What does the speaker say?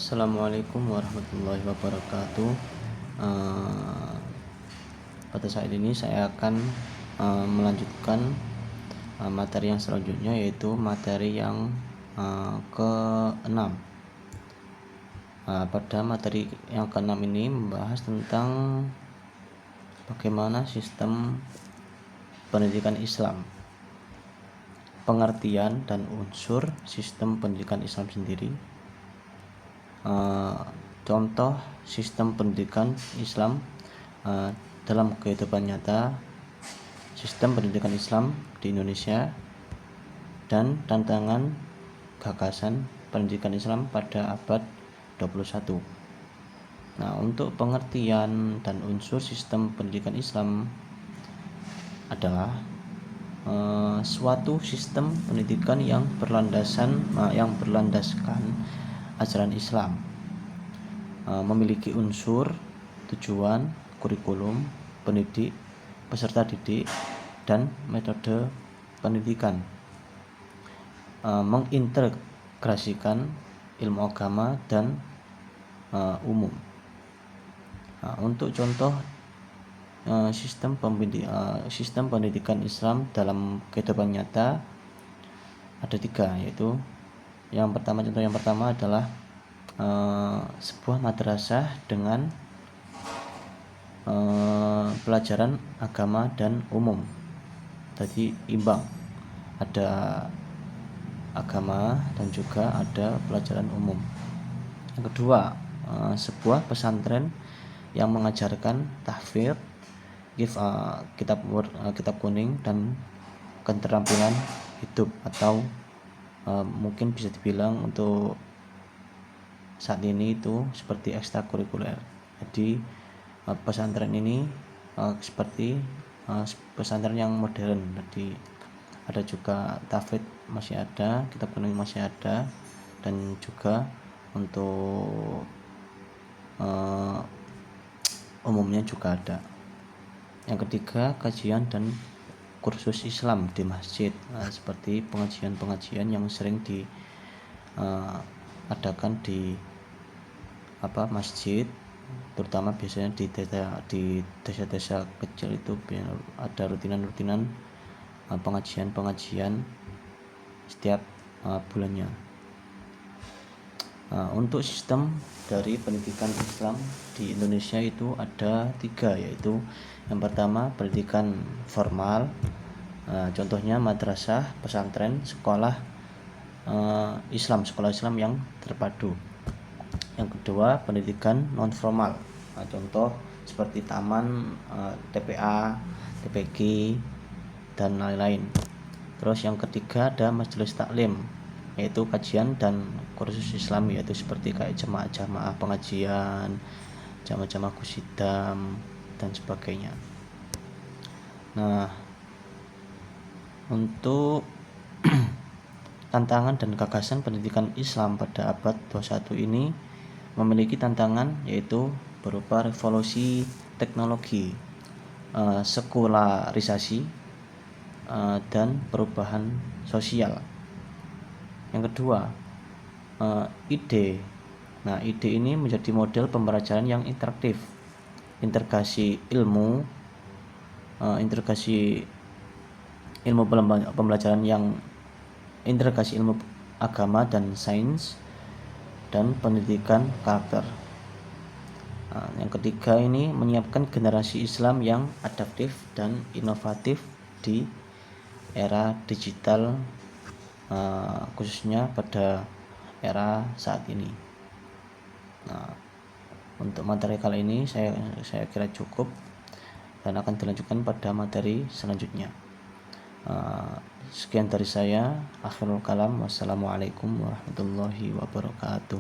Assalamualaikum warahmatullahi wabarakatuh. Eh, Pada saat ini saya akan melanjutkan materi yang selanjutnya, yaitu materi yang ke-6. Pada materi yang ke-6 ini membahas tentang bagaimana sistem pendidikan Islam, pengertian dan unsur sistem pendidikan Islam sendiri, contoh sistem pendidikan Islam dalam kehidupan nyata, sistem pendidikan Islam di Indonesia, dan tantangan gagasan pendidikan Islam pada abad 21. Nah, untuk pengertian dan unsur sistem pendidikan Islam adalah suatu sistem pendidikan yang berlandaskan ajaran Islam, memiliki unsur, tujuan, kurikulum, pendidik, peserta didik, dan metode pendidikan, mengintegrasikan ilmu agama dan umum. Untuk contoh sistem pendidikan Islam dalam kehidupan nyata ada 3, yaitu contoh yang pertama adalah sebuah madrasah dengan pelajaran agama dan umum. Jadi imbang, ada agama dan juga ada pelajaran umum. Yang kedua, sebuah pesantren yang mengajarkan tahfidz, kitab kuning, dan keterampilan hidup, atau mungkin bisa dibilang untuk saat ini itu seperti ekstrakurikuler. Jadi pesantren ini seperti pesantren yang modern. Jadi ada juga tahfidz masih ada, kitab kuning masih ada, dan juga untuk umumnya juga ada. Yang ketiga, kajian dan kursus Islam di masjid, seperti pengajian yang sering diadakan di masjid, terutama biasanya di desa-desa kecil itu ada rutinan pengajian setiap bulannya. Untuk sistem dari pendidikan Islam di Indonesia itu ada 3, yaitu yang pertama pendidikan formal, contohnya madrasah, pesantren, sekolah Islam yang terpadu. Yang kedua pendidikan non formal, contoh seperti taman, TPA, TPQ, dan lain-lain. Terus yang ketiga ada majelis taklim, yaitu kajian dan kursus Islam, yaitu seperti kayak jamaah pengajian, jamaah kusidam, dan sebagainya. Nah, untuk tantangan dan gagasan pendidikan Islam pada abad 21 ini memiliki tantangan, yaitu berupa revolusi teknologi, sekularisasi, dan perubahan sosial. Yang kedua, ide. Nah, ide ini menjadi model pembelajaran yang interaktif, integrasi ilmu pembelajaran yang integrasi ilmu agama dan sains, dan pendidikan karakter. Yang ketiga ini menyiapkan generasi Islam yang adaptif dan inovatif di era digital, khususnya pada era saat ini. Nah, untuk materi kali ini saya kira cukup, dan akan dilanjutkan pada materi selanjutnya. Sekian dari saya, akhirul kalam. Wassalamualaikum warahmatullahi wabarakatuh.